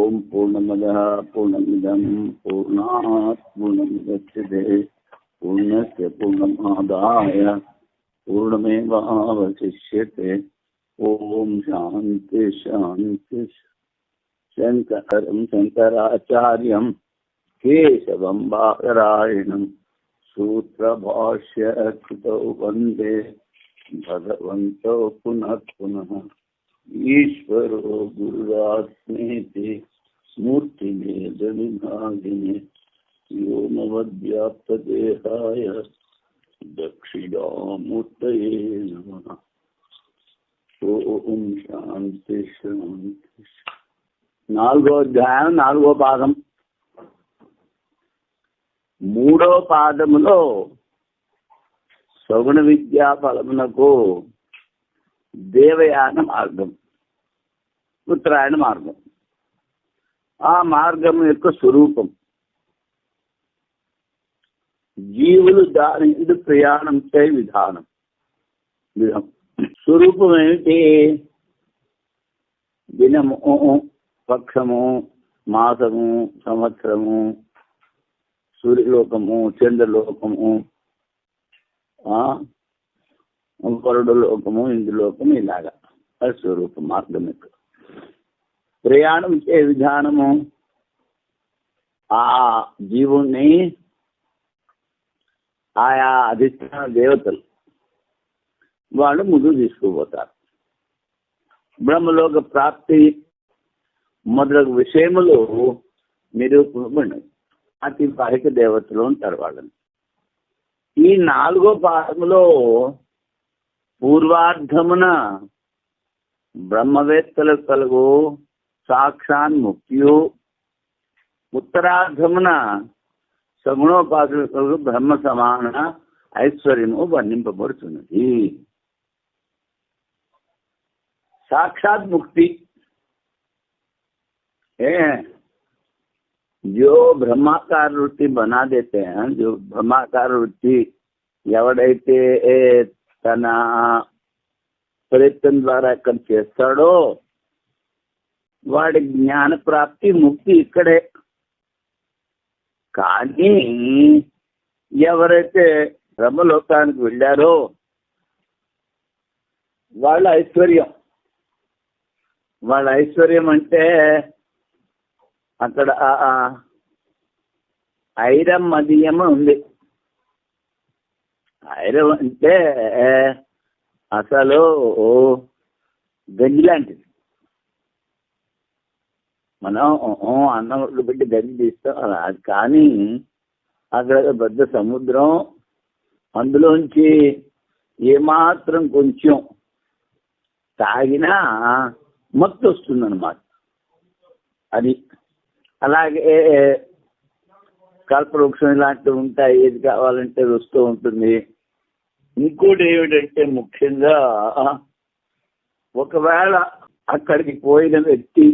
ఓం పూర్ణమదః పూర్ణమిదం పూర్ణాత్ పూర్ణముదచ్యతే పూర్ణస్య పూర్ణమాదాయ పూర్ణమేవావశిష్యతే. ఓం శాంతి శాంతి. శంకరాచార్యం కేశవం బాదరాయణం సూత్రభాష్యకృతౌ వందే భగవంతో పునః పునః. ఈశ్వరో గురురాత్మేతి మూర్తిభేద విభాగినే వ్యోమవద్వ్యాప్తదేహాయ దక్షిణామూర్తయే నమః. ఓం శాంతి శాంతి. 4వ అధ్యాయం 4వ పాదం. 3వ పాదములో సగుణ విద్యా ఫలమునకు దేవయాన మార్గం, ఉత్తరాయణ మార్గం. ఆ మార్గం యొక్క స్వరూపం, జీవులు దాని ప్రయాణం చే విధానం. స్వరూపం ఏమిటి? దినము, పక్షము, మాసము, సంవత్సరము, సూర్యలోకము, చంద్రలోకము, వరుడు లోకము, ఇంద్రలోకము, ఇలాగా స్వరూప మార్గం యొక్క ప్రయాణం చే విధానము. ఆ జీవుణ్ణి ఆయా అధిష్టాన దేవతలు వాళ్ళు ముందుకు తీసుకుపోతారు. బ్రహ్మలోక ప్రాప్తి మొదలగు విషయములు నిరూపణపడినవి. అతి బాహిక దేవతలు ఉంటారు వాళ్ళని. ఈ 4వ పాదములో పూర్వార్ధమున బ్రహ్మవేత్తలకు కలుగు సాక్షాన్ ముక్తియు, ఉత్తరార్ధమున సగుణోపాసకులకు కలుగు బ్రహ్మ సమాన ఐశ్వర్యము వర్ణింపబడుతున్నది. साक्षात मुक्ति जो ब्रह्माकार वृत्ति बना देते हैं, जो ब्रह्माकार वृत्ति ఎవడైతే తన ప్రయత్నం ద్వారా ఇక్కడ చేస్తాడో వాడి జ్ఞాన ప్రాప్తి ముక్తి ఇక్కడే. కానీ ఎవరైతే బ్రహ్మలోకానికి వెళ్ళారో వాళ్ళ ఐశ్వర్యం అంటే అక్కడ ఐరం మదీయం ఉంది. ఐరం అంటే అసలు గంజి లాంటిది. మనం అన్నం పెట్టి గంజి తీస్తాం అది. కానీ అక్కడ పెద్ద సముద్రం, అందులోంచి ఏమాత్రం కొంచెం తాగినా మత్తు వస్తుందన్నమాట. అది అలాగే కల్పవృక్షం ఇలాంటివి ఉంటాయి, ఏది కావాలంటే వస్తూ ఉంటుంది. ఇంకోటి ఏమిటంటే ముఖ్యంగా ఒకవేళ అక్కడికి పోయిన వ్యక్తి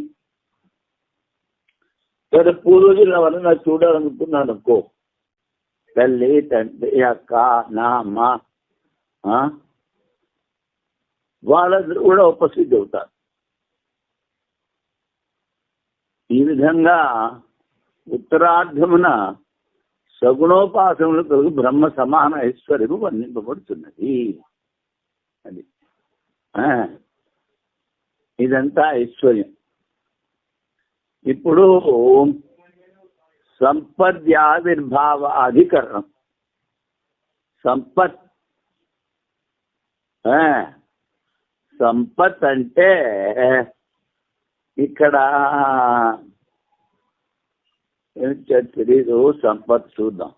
పూర్వజులు ఎవరన్నా చూడాలనుకున్నాను అనుకో, తల్లి, తండ్రి, అక్క, నాన్న, వాళ్ళందరూ కూడా ఉపస్థితి అవుతారు. ఈ విధంగా ఉత్తరార్ధమున సగుణోపాసములు కలుగు బ్రహ్మ సమాన ఐశ్వర్యము వర్ణింపబడుతున్నది. అది ఇదంతా ఐశ్వర్యం. ఇప్పుడు సంపద్యావిర్భావ అధికరణం. సంపత్ అంటే ఇక్కడ తెలీదు. సంపత్ చూద్దాం.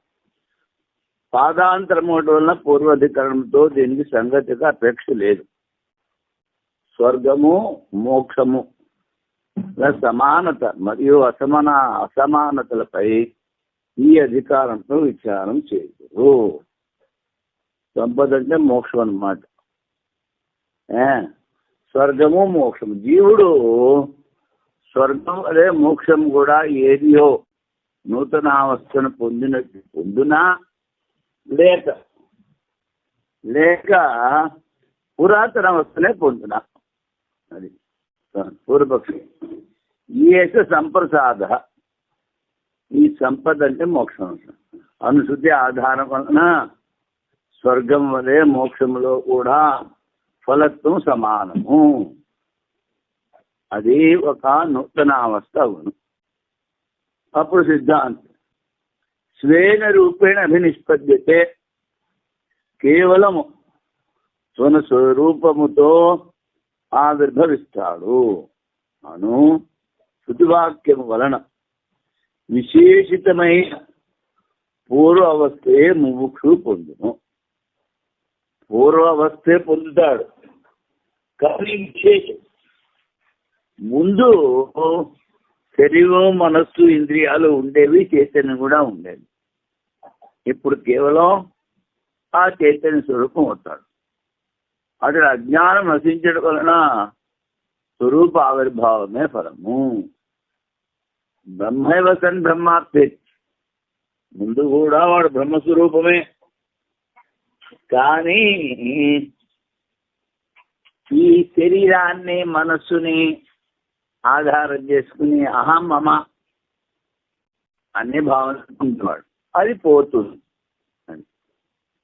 పాదాంతరము వలన పూర్వాధికరణంతో దీనికి సంగతిగా అపేక్ష లేదు. స్వర్గము, మోక్షము సమానత మరియు అసమానతలపై ఈ అధికారంతో విచారం చేయరు. సంపద అంటే మోక్షం అన్నమాట. స్వర్గము, మోక్షము. జీవుడు స్వర్గం అదే మోక్షం కూడా ఏదియో నూతనావస్థను పొందినా లేక పురాతన అవస్థనే పొందినా. అది పూర్వపక్షం. ఏష సంప్రసాద, ఈ సంపద అంటే మోక్షం. అనుశుద్ధి ఆధారం వలన స్వర్గం వలె మోక్షంలో కూడా ఫలత్వం సమానము. అది ఒక నూతనావస్థ అవును. అప్పుడు సిద్ధాంతం స్వేన రూపేణ అభినిష్పద్యతే, కేవలము స్వన స్వరూపముతో ఆవిర్భవిస్తాడు అను శృతివాక్యము వలన విశేషితమైన పూర్వ అవస్థే ముముక్షు పొందును. పూర్వ అవస్థే పొందుతాడు, కానీ విశేషం ముందు శరీరం మనస్సు ఇంద్రియాలు ఉండేవి, చైతన్యం కూడా ఉండేది. ఇప్పుడు కేవలం ఆ చైతన్య స్వరూపం అవుతాడు. అటు అజ్ఞానం నశించడం వలన స్వరూప ఆవిర్భావమే ఫలము. బ్రహ్మైవ సన్ బ్రహ్మాప్తి, ముందు కూడా వాడు బ్రహ్మస్వరూపమే. కానీ ఈ శరీరాన్ని మనస్సుని ఆధారం చేసుకుని అహం మమ అన్ని భావనకుంటున్నాడు. అది పోతుంది.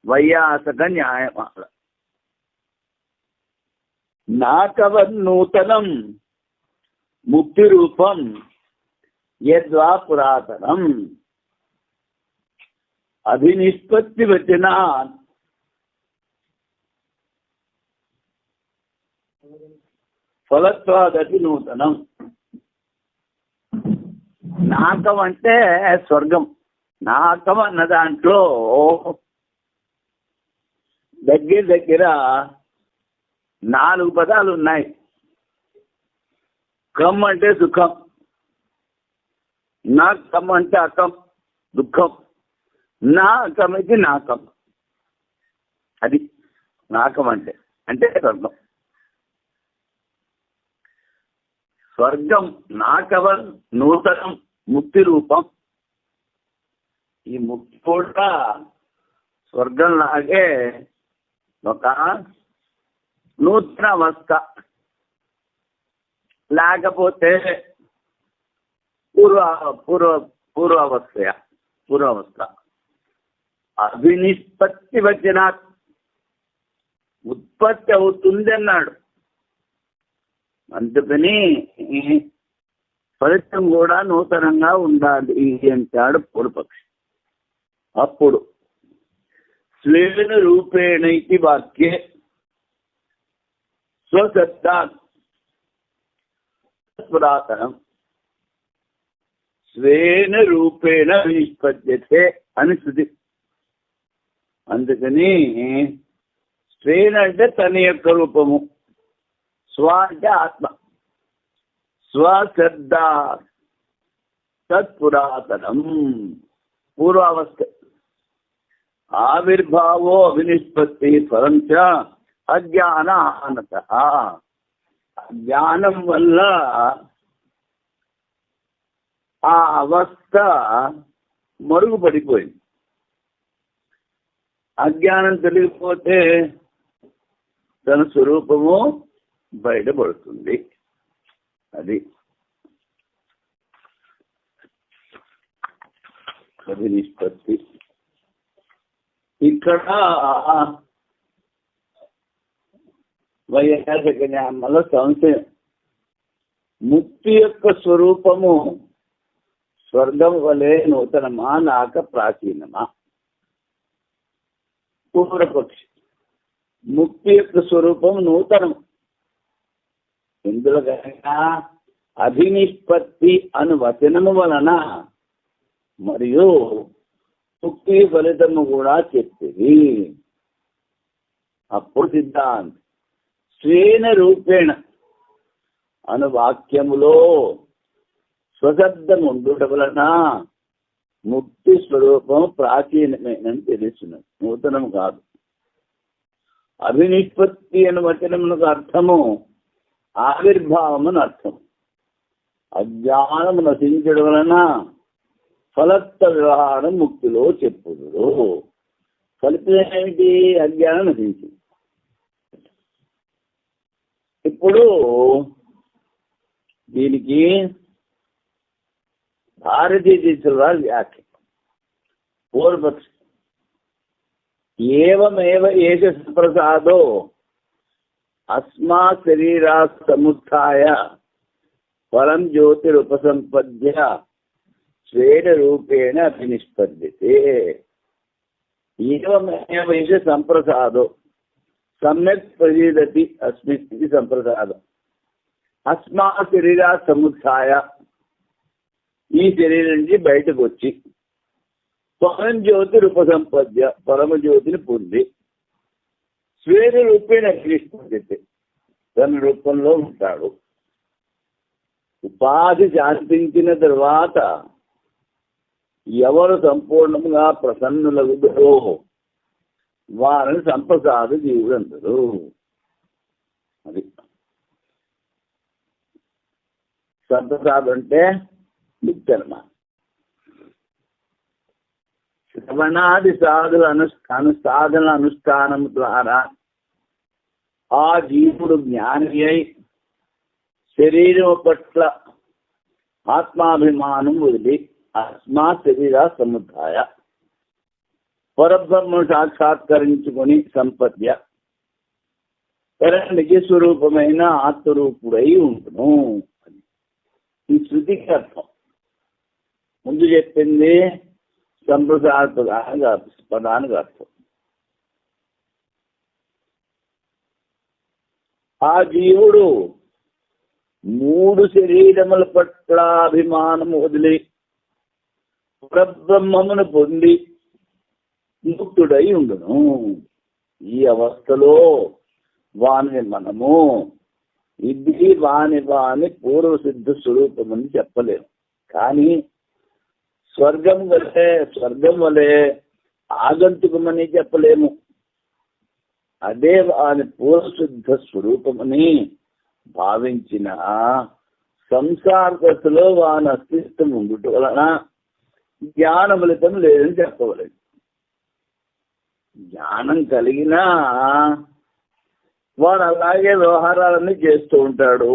వైయాసక న్యాయమాల నాకవన్నూతనం ముక్తి రూపం యద్వా పురాతనం అభినిష్పత్తి వచన ఫలత్వాదతి నూతనం. నాకం అంటే స్వర్గం. నాకం అన్న దాంట్లో దగ్గర దగ్గర 4 పదాలు ఉన్నాయి. కం అంటే సుఖం, నాకం అంటే అకం దుఃఖం, నా అకం అయితే నాకం. అది నాకం అంటే స్వర్గం. స్వర్గం నాకవం నూతనం ముక్తి రూపం. ఈ ముక్తి కూడా స్వర్గం లాగే ఒక నూతన అవస్థ, లేకపోతే పూర్వావస్థ. అభినిష్పత్తి వచ్చిన ఉత్పత్తి అవుతుంది అన్నాడు. అందుకని ఫలితం కూడా నూతనంగా ఉండాలి అంటాడు పూర్వపక్షి. అప్పుడు స్వేన రూపేణ ఇది వాక్యే స్వశబ్దాత్ పురాతనం స్వేన రూపేణ నిష్పద్యతే అని శృతి. అందుకని స్వేన అంటే తన యొక్క రూపము, స్వ అంటే ఆత్మ, స్వశబ్ద తత్పురాతనం పూర్వావస్థ. ఆవిర్భావో అభినిష్పత్తి ఫలం చ అజ్ఞాన ఆనత. జ్ఞానం వల్ల ఆ అవస్థ మరుగుపడిపోయింది. అజ్ఞానం తెలియకపోతే తన స్వరూపము బయటపడుతుంది. అది నిష్పత్తి. ఇక్కడ వైయాసిక న్యాయంలో సంశయం. ముక్తి యొక్క స్వరూపము స్వర్గం వలె నూతనమా నాక ప్రాచీనమా? పూర్వపక్షి ముక్తి యొక్క స్వరూపం నూతనం. ఇందులో కనుక అభినిష్పత్తి అను వచనము వలన మరియు ముక్తి ఫలితము కూడా చెప్తుంది. అప్పుడు సిద్ధాంతం స్వేన రూపేణ అను వాక్యములో స్వశబ్దం ఉండుట వలన ముక్తి స్వరూపం ప్రాచీనమేనని తెలుస్తున్నది, నూతనం కాదు. అభినిష్పత్తి అను వచనమునకు అర్థము ఆవిర్భావం అని అర్థం. అజ్ఞానము నశించడం వలన ఫలత్వ వ్యవహారం ముక్తిలో చెప్పుదురు. ఫలితం ఏమిటి? అజ్ఞానం నశించింది. ఇప్పుడు దీనికి భారతీయ తీర్చుల వారి వ్యాఖ్య. పూర్వపక్షి ఏవమేవ ఏష సంప్రసాదో అస్మా శరీరా సముత్థాయ పరం జ్యోతిరుపసంపద్య స్వేన రూపేణ అభినిష్పద్యతే. ఏవమేవ ఏష సంప్రసాదో సమ్యక్ ప్రసీదతి అస్మిన్ ఇది సంప్రసాదం. అస్మా శరీరా సముత్థాయ ఈ శరీరం నుంచి బయటకు వచ్చి పరం జ్యోతిరుపసంపద్య పరమజ్యోతిని పొంది స్వేన రూపేణ అభినిష్పద్యతే తన రూపంలో ఉంటాడు. ఉపాధి శాంతించిన తర్వాత ఎవరు సంపూర్ణంగా ప్రసన్నులగుదరో వారిని సంప్రసాద జీవుడు అందరు. అది సంప్రసాదం అంటే ముక్తర్మ. శ్రవణాది సాధుల సాధన అనుష్ఠానం ద్వారా ఆ జీవుడు జ్ఞాని అయి శరీరం పట్ల ఆత్మాభిమానం వదిలి ఆత్మా శరీర సముదాయ పరబ్రహ్మ సాక్షాత్కరించుకొని సంపద్య నిజ స్వరూపమైన ఆత్మరూపుడై ఉంటును. ఈ శృతికి అర్థం. ముందు చెప్పింది సంప్రసాద పదానికి అర్థం. ఆ జీవుడు 3 శరీరముల పట్ల అభిమానము వదిలి పరబ్రహ్మమును పొంది ముక్తుడై ఉండును. ఈ అవస్థలో వాని మనము ఇది వాని పూర్వసిద్ధ స్వరూపమని చెప్పలేము. కానీ స్వర్గం వలె ఆగంతుకమని చెప్పలేము. అదే వాని పూర్వసిద్ధ స్వరూపమని భావించిన సంసార దశలో వాని అస్తిత్వం ఉండుట వలన జ్ఞాన ఫలితం లేదని చెప్పవలేదు. జ్ఞానం కలిగినా వాడు అలాగే వ్యవహారాలన్నీ చేస్తూ ఉంటాడు.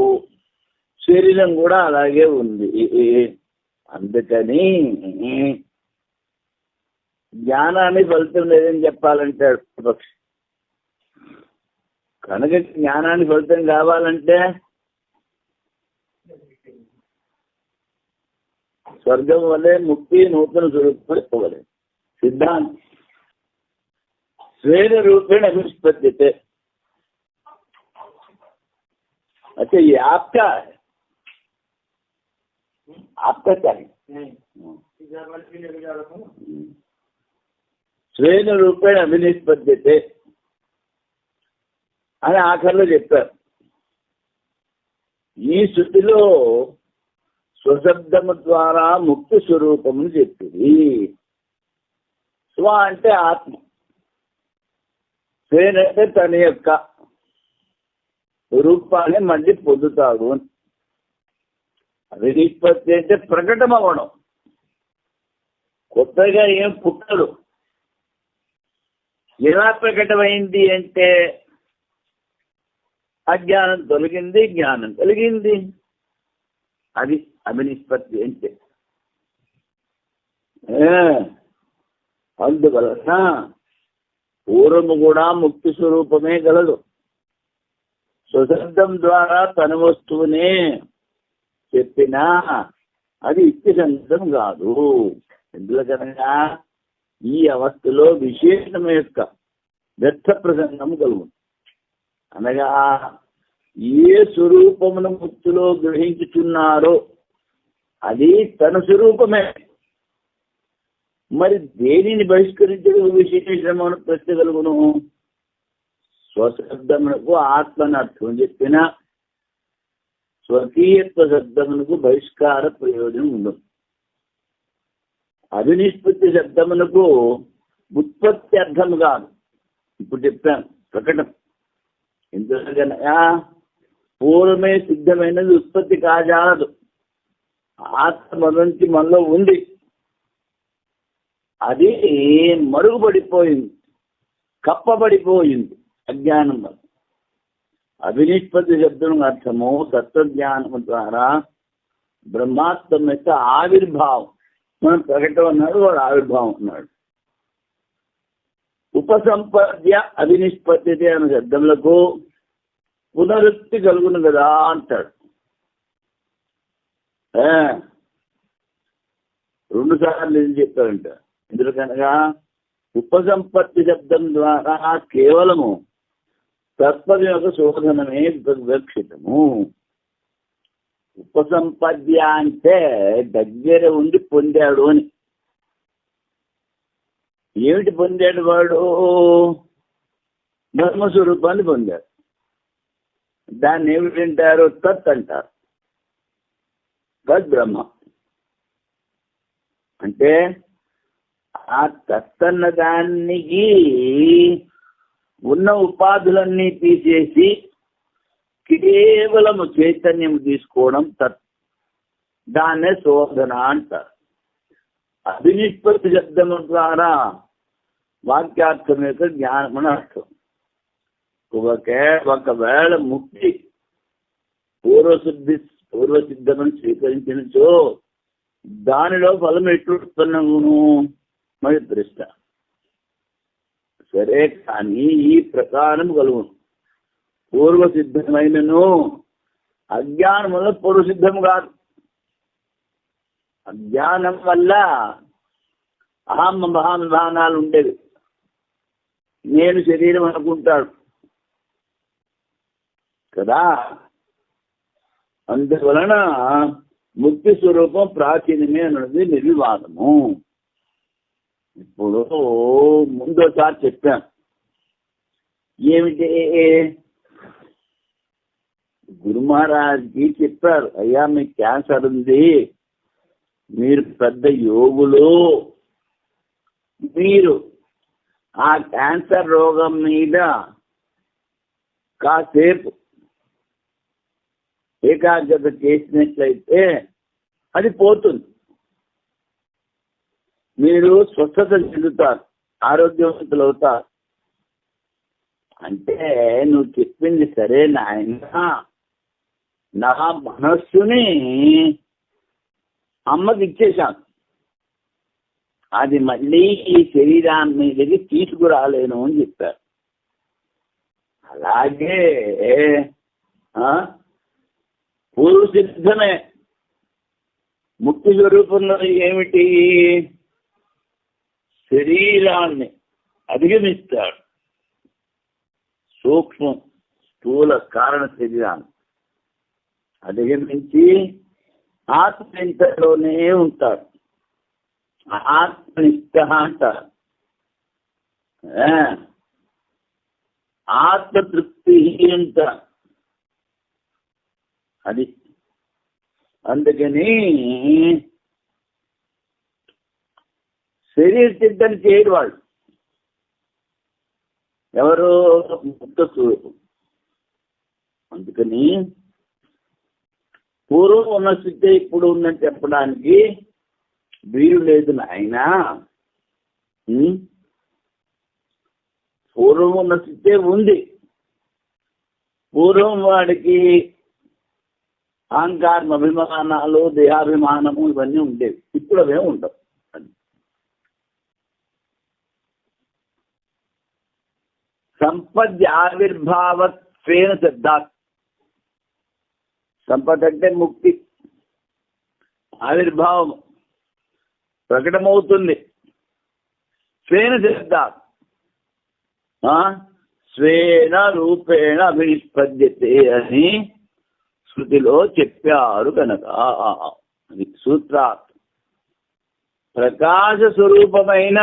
శరీరం కూడా అలాగే ఉంది. అందుకని జ్ఞానానికి ఫలితం లేదని చెప్పాలంటాడు పక్షి. కనుక జ్ఞానానికి ఫలితం కావాలంటే స్వర్గం వల్లే ముక్తి నూతన స్వరూపం చెప్పగలదు. సిద్ధాంతం స్వేన రూపేణ అభినిష్పద్యతే. अच्छा ये आपका है, आपका चाहिए. స్వేన రూపేణ అభినిష్పద్యతే అని ఆఖరిలో చెప్పారు. ఈ శృతిలో స్వశబ్దము ద్వారా ముక్తి స్వరూపమును చెప్పింది. స్వ అంటే ఆత్మ, స్వేన అంటే తన యొక్క రూపాన్ని మళ్ళీ పొందుతాడు. అభినిష్పత్తి అంటే ప్రకటన అవ్వడం, కొత్తగా ఏం పుట్టడు. ఎలా ప్రకటమైంది అంటే అజ్ఞానం తొలగింది, జ్ఞానం కలిగింది. అది అభినిష్పత్తి అంటే. అందువలన పూర్వము కూడా ముక్తి స్వరూపమే గలదు. స్వశబ్దం ద్వారా తన వస్తువునే చెప్పినా అది యుక్తి సంగతం కాదు. ఎందుకనగా ఈ అవస్థలో విశేషం యొక్క వ్యర్థ ప్రసంగం కలుగుతుంది. అనగా ఏ స్వరూపమును ముక్తిలో గ్రహించుచున్నారో అది తన స్వరూపమే. మరి దేనిని బహిష్కరించడం విశేషమని ప్రశ్న కలుగును. స్వశబ్దమునకు ఆత్మని అర్థం చెప్పిన స్వకీయత్వ శబ్దమునకు బహిష్కార ప్రయోజనం ఉండదు. అభినిష్పత్తి శబ్దమునకు ఉత్పత్తి అర్థం కాదు. ఇప్పుడు చెప్పాను ప్రకటన. ఎందుకనగా పూర్వమే సిద్ధమైనది ఉత్పత్తి కాజాలదు. ఆత్మ నుంచి మనలో ఉంది, అది మరుగుపడిపోయింది, కప్పబడిపోయింది అజ్ఞానం వల్ల. అభినిష్పత్తి శబ్దం అర్థము తత్వజ్ఞానము ద్వారా బ్రహ్మాత్మ యొక్క ఆవిర్భావం. మనం ప్రకటన అన్నాడు, వాడు ఆవిర్భావం అన్నాడు. ఉపసంపద్య అభినిష్పత్తి అనే శబ్దములకు పునరుక్తి కలుగును కదా అంటాడు. 2 సార్లు ఏం చెప్పారంట. ఎందుకనగా ఉపసంపత్తి శబ్దం ద్వారా కేవలము తత్పద యొక్క శోధనమే వివక్షితము. ఉపసంపద్య అంటే దగ్గర ఉండి పొందాడు అని. ఏమిటి పొందాడు వాడు? బ్రహ్మస్వరూపాన్ని పొందాడు. దాన్ని ఏమిటంటారు? తత్ అంటారు. తద్ బ్రహ్మ అంటే ఆ తత్ అన్న దానికి ఉన్న ఉపాధులన్నీ తీసేసి కేవలము చైతన్యం తీసుకోవడం తత్. దాన్నే శోధన అంటారు. అభినిష్పత్తి శబ్దము ద్వారా వాక్యార్థం యొక్క జ్ఞానం అని అర్థం. ఒకవేళ ముక్తి పూర్వసిద్ధమని స్వీకరించినచో దానిలో ఫలం ఎట్లున్నాను మరి దృష్ట. సరే, కానీ ఈ ప్రకారం కలుగును. పూర్వసిద్ధమైనను అజ్ఞానం వల్ల పూర్వసిద్ధం కాదు. అజ్ఞానం వల్ల అహం మహావిధానాలు ఉండేవి. నేను శరీరం అనుకుంటాడు కదా. అందువలన ముక్తి స్వరూపం ప్రాచీనమే అన్నది నిర్వివాదము. ఇప్పుడు ముందోసారి చెప్పాను. ఏమిటి? గురు మహారాజ్కి చెప్పారు, అయ్యా మీకు క్యాన్సర్ ఉంది, మీరు పెద్ద యోగులు, మీరు ఆ క్యాన్సర్ రోగం మీద కాసేపు ఏకాగ్రత చేసినట్లయితే అది పోతుంది, మీరు స్వస్థత చెందుతారు, ఆరోగ్యవంతులు అవుతారు. అంటే నువ్వు చెప్పింది సరే నాయనా, నా మనస్సుని అమ్మకి ఇచ్చేశాను, అది మళ్ళీ ఈ శరీరాన్ని మీదకి తీసుకురాలేను అని చెప్పారు. అలాగే పూర్వసిద్ధమే ముక్తి స్వరూపంలో ఏమిటి? శరీరాన్ని అధిగమిస్తాడు. సూక్ష్మం స్థూల కారణ శరీరాన్ని అధిగమించి ఆత్మనిష్టలోనే ఉంటాడు. ఆత్మనిష్ట అంటారు. ఆత్మతృప్తి అంటారు. అది అందుకని శరీర సిద్ధం చేయరు వాళ్ళు. ఎవరు? ముక్త స్వరూపం. అందుకని పూర్వం ఉన్న స్థితి ఇప్పుడు ఉందని చెప్పడానికి వీలు లేదు నాయనా. పూర్వం ఉన్న స్థితే ఉంది. పూర్వం వాడికి అహంకారం, అభిమానాలు, దేహాభిమానము ఇవన్నీ ఉండేవి. ఇప్పుడు అవే ఉండవు. సంపద్ ఆవిర్భావత్వేన సిద్ధాత్. సంపద అంటే ముక్తి, ఆవిర్భావం ప్రకటమవుతుంది. స్వేన సిద్ధాత్, స్వేన రూపేణ అభినిష్పద్యతే అని శృతిలో చెప్పారు కనుక సూత్రాత్. ప్రకాశ స్వరూపమైన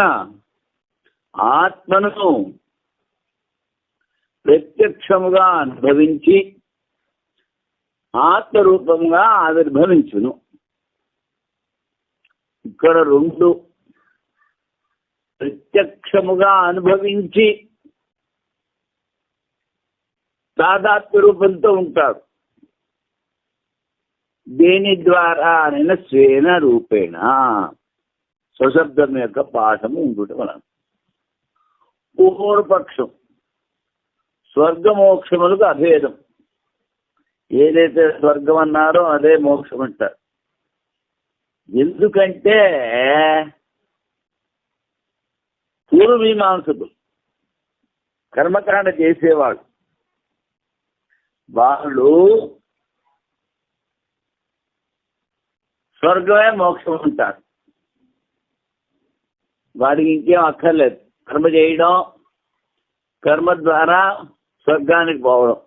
ఆత్మను ప్రత్యక్షముగా అనుభవించి ఆత్మరూపంగా ఆవిర్భవించును. ఇక్కడ 2 ప్రత్యక్షముగా అనుభవించి తాదాత్మ్య రూపంతో ఉంటాడు. దేని ద్వారా అనైనా స్వేన రూపేణ స్వశబ్దం యొక్క పాఠము ఉండుట వలన. పూర్వపక్షం స్వర్గమోక్షములకు అభేదం. ఏదైతే స్వర్గం అన్నారో అదే మోక్షం అంటారు. ఎందుకంటే పూర్వమీమాంసకులు కర్మకాండ చేసేవాళ్ళు వాళ్ళు స్వర్గమే మోక్షం ఉంటారు. వాడికి ఇంకేం అక్కర్లేదు. కర్మ చేయడం, కర్మ ద్వారా స్వర్గానికి పోవడం,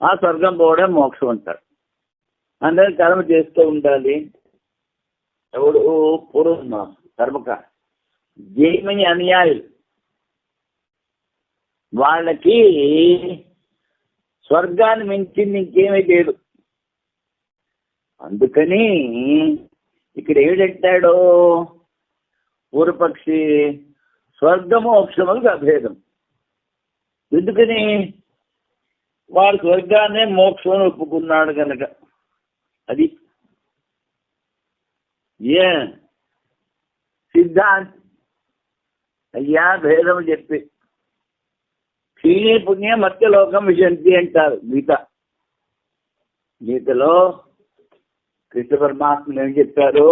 ఆ స్వర్గం పోవడం మోక్షం అంటారు. అందరూ కర్మ చేస్తూ ఉండాలి. ఎవడు పూర్వం కర్మక జైమని అనుయాయులు వాళ్ళకి స్వర్గాన్ని మించింది ఇంకేమీ లేదు. అందుకని ఇక్కడ ఏమిటంటాడు పూర్వపక్షి, స్వర్గమోక్షములకు అభేదం. ఎందుకని వాడు స్వర్గాన్నే మోక్షం ఒప్పుకున్నాడు కనుక. అది ఏ సిద్ధాంతి అయ్యా భేదం చెప్పి క్షీణే పుణ్య మత్స్యలోకం విశంతి అంటారు గీతలో కృష్ణ పరమాత్మ ఏం చెప్పారు?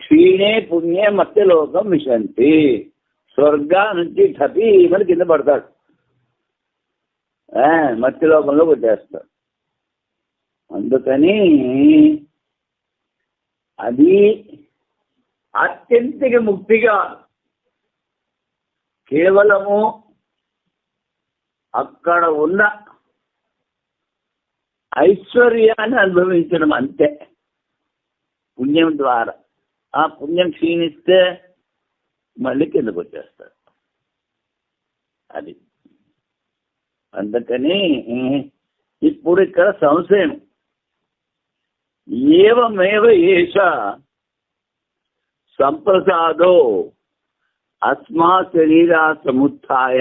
క్షీణే పుణ్య మత్స్యలోకం విశంతి, స్వర్గా నుంచి ఠపీమని కింద పడతాడు, మత్స్యలోకంలో కొట్టేస్తాడు. అందుకని అది అత్యంతిక ముక్తిగా కేవలము అక్కడ ఉన్న ఐశ్వర్యాన్ని అనుభవించడం అంతే. పుణ్యం ద్వారా ఆ పుణ్యం క్షీణిస్తే మళ్ళీ కిందకు వచ్చేస్తాడు. అది అందుకని ఇప్పుడు ఇక్కడ సంశయం, ఏవమేవ ఏష సంప్రసాదో అస్మా శరీరా సముత్థాయ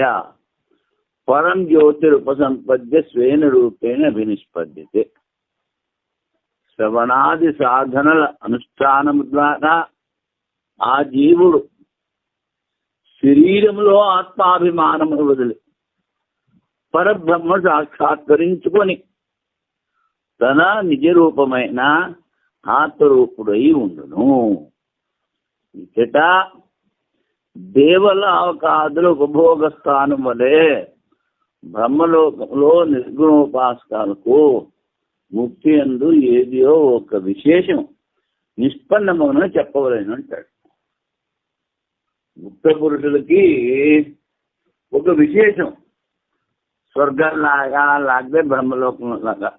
పరం జ్యోతిరుపసంపద్య స్వేన రూపేణ అభినిష్పద్యతే. శ్రవణాది సాధనల అనుష్ఠానము ద్వారా ఆ జీవుడు శరీరంలో ఆత్మాభిమానమును వదిలి పరబ్రహ్మ సాక్షాత్కరించుకొని తన నిజ రూపమైన ఆత్మరూపుడై ఉండును. ఇచ్చట దేవలోకాదుల ఉపభోగ స్థానం వలె బ్రహ్మలోకంలో నిర్గుణోపాసకాలకు ముక్తి అందు ఏదియో ఒక విశేషం నిష్పన్నమని చెప్పవలేను అంటాడు. ముక్త పురుషులకి ఒక విశేషం స్వర్గం లాగా లేకపోతే బ్రహ్మలోకం లాగా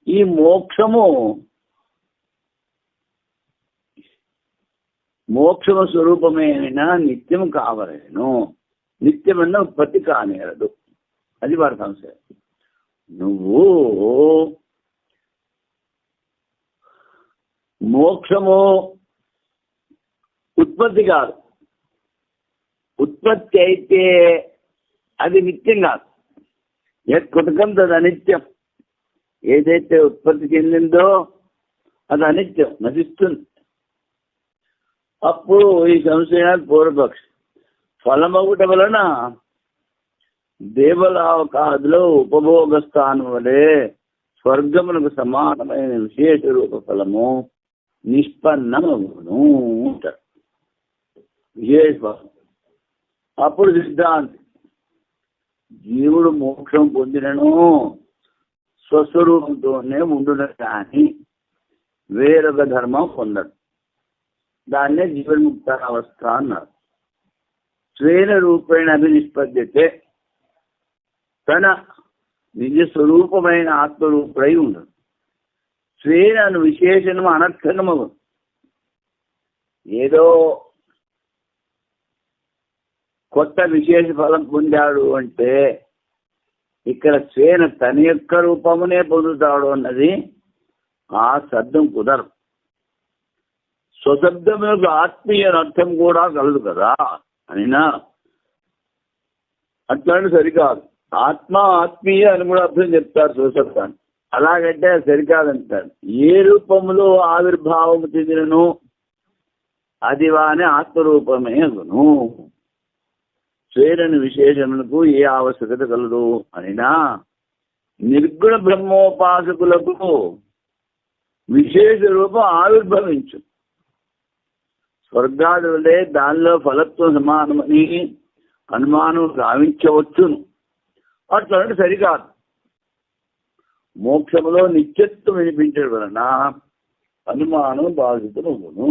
ఈ మోక్షము స్వరూపమైన నిత్యం కావలేను, నిత్యమన్న ఉత్పత్తి కానేరదు. అది వారి సంశయం. నువ్వు మోక్షము ఉత్పత్తి కాదు, ఉత్పత్తి అయితే అది నిత్యం కాదు. కుటకం అది అనిత్యం. ఏదైతే ఉత్పత్తి చెందిందో అది అనిత్యం, నశిస్తుంది. అప్పుడు ఈ సంశయాలు పూర్వపక్షి ఫలమగుట వలన దేవలోకాదులో ఉపభోగ స్థానం వలె స్వర్గమునకు సమానమైన విశేష రూప ఫలము నిష్పన్నమగును అంటారు. విశేష ఫలం. అప్పుడు సిద్ధాంతి జీవుడు మోక్షం పొందినను స్వస్వరూపంతోనే ఉండున కానీ వేరొక ధర్మం పొందడు. దాన్నే జీవన్ముక్త అవస్థ అన్నారు. స్వేన రూపేణ అభినిష్పద్యతే, తన నిజ స్వరూపమైన ఆత్మరూపుడై ఉండదు. స్వేన విశేషణం అనర్థకమగు. ఏదో కొత్త విశేష ఫలం పొందాడు అంటే ఇక్కడ స్వేన తన యొక్క రూపమునే పొందుతాడు అన్నది ఆ శబ్దం కుదరదు. స్వశబ్దం యొక్క ఆత్మీయ అర్థం కూడా కలదు కదా అయినా అట్లాంటి సరికాదు. ఆత్మీయ అని కూడా అర్థం చెప్తారు స్వశబ్దాన్ని. అలాగంటే సరికాదంటారు. ఏ రూపంలో ఆవిర్భావం చెందినను అది వాని ఆత్మరూపమే అగును. స్వేరని విశేషణకు ఏ ఆవశ్యకత కలదు అనినా నిర్గుణ బ్రహ్మోపాసకులకు విశేష రూపం ఆవిర్భవించు. స్వర్గాదులే దానిలో ఫలత్వం సమానమని అనుమానం గావించవచ్చును. అట్లా సరికాదు. మోక్షములో నిత్యత్వం వినిపించడం వలన అనుమానం బాధితులను.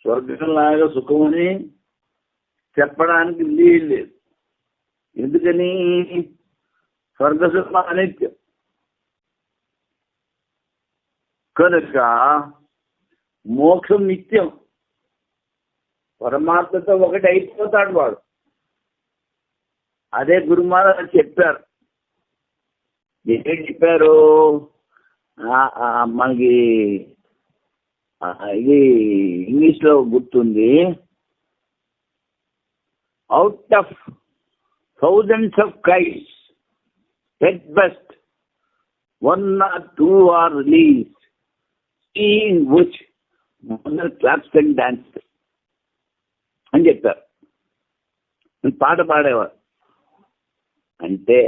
స్వర్గంలాగా సుఖమని చెప్పడానికి లేదు. ఎందుకని? స్వర్గ సుఖం అనిత్యం కనుక మోక్షం నిత్యం. పరమాత్మతో ఒకటి అయిపోతాడు వాడు. అదే గురుమారాజు చెప్పారు. ఏం చెప్పారు? మనకి ఇది ఇంగ్లీష్లో గుర్తుంది. Out of thousands of kites, at best, 1 or 2 are released, seeing which mother claps and dances అని చెప్పారు. పాట పాడేవారు. అంటే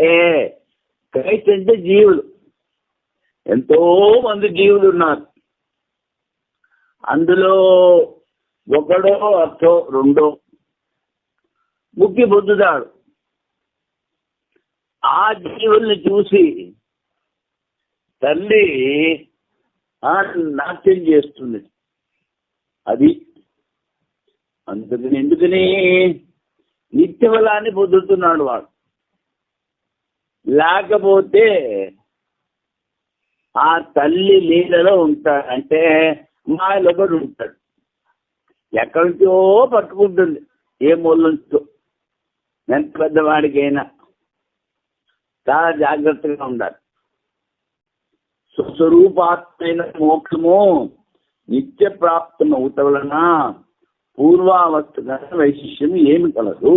కైట్స్ అంటే జీవులు. ఎంతో మంది జీవులు ఉన్నారు. అందులో ఒకడో అర్థో రెండో ముక్తి పొందుతాడు. ఆ జీవుల్ని చూసి తల్లి నాట్యం చేస్తుంది. అది ఎందుకని నిత్యబలాన్ని పొందుతున్నాడు వాడు. లేకపోతే ఆ తల్లి లీలలో ఉంటాడు. అంటే మాయలో పడి ఉంటాడు. ఎక్కడి నుంచో పట్టుకుంటుంది. ఏ మూల నుంచో. ఎంత పెద్దవాడికైనా చాలా జాగ్రత్తగా ఉండాలి. స్వస్వరూపాత్మైన మోక్షము నిత్య ప్రాప్తం అవుత వలన పూర్వావస్థ వైశిష్యం ఏమి కలదు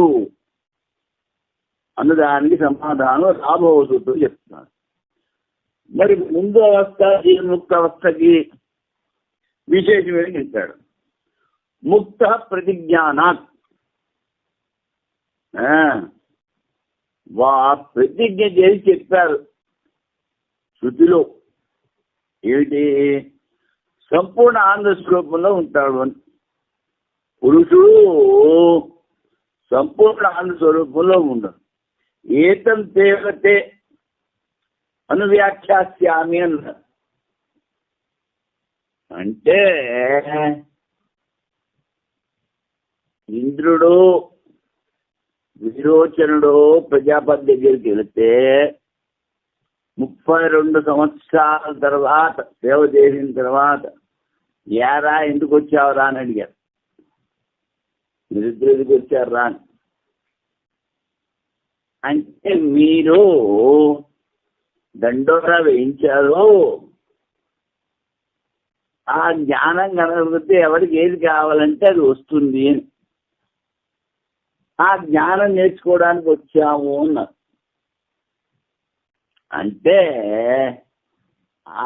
అన్నదానికి సమాధానం రాబోతుతో చెప్తున్నారు. మరి ముందు అవస్థ జీవన్ముక్త అవస్థకి విశేషమేమి చెప్పాడు. ముక్త ప్రతిజ్ఞానాత్, ప్రతిజ్ఞ చేసి చెప్పారు శృతిలో. ఏమిటి? సంపూర్ణ ఆనంద స్వరూపంలో ఉంటాడు అని. పురుషుడు సంపూర్ణ ఆనంద స్వరూపంలో ఉండడు. ఏతం దేవతే అనువ్యాఖ్యాస్యామి అన్నారు. అంటే ఇంద్రుడు విరోచనుడు ప్రజాపతి దగ్గరికి వెళితే 32 సంవత్సరాల తర్వాత సేవ చేసిన తర్వాత ఏరా ఎందుకు వచ్చావురా అని అడిగారు. మీరిద్దరు ఎందుకు వచ్చారు రా అని. అంటే మీరు దండోరా వేయించారు. ఆ జ్ఞానం కనబడితే ఎవరికి ఏది కావాలంటే అది వస్తుంది అని. ఆ జ్ఞానం నేర్చుకోవడానికి వచ్చాము అన్నారు. అంటే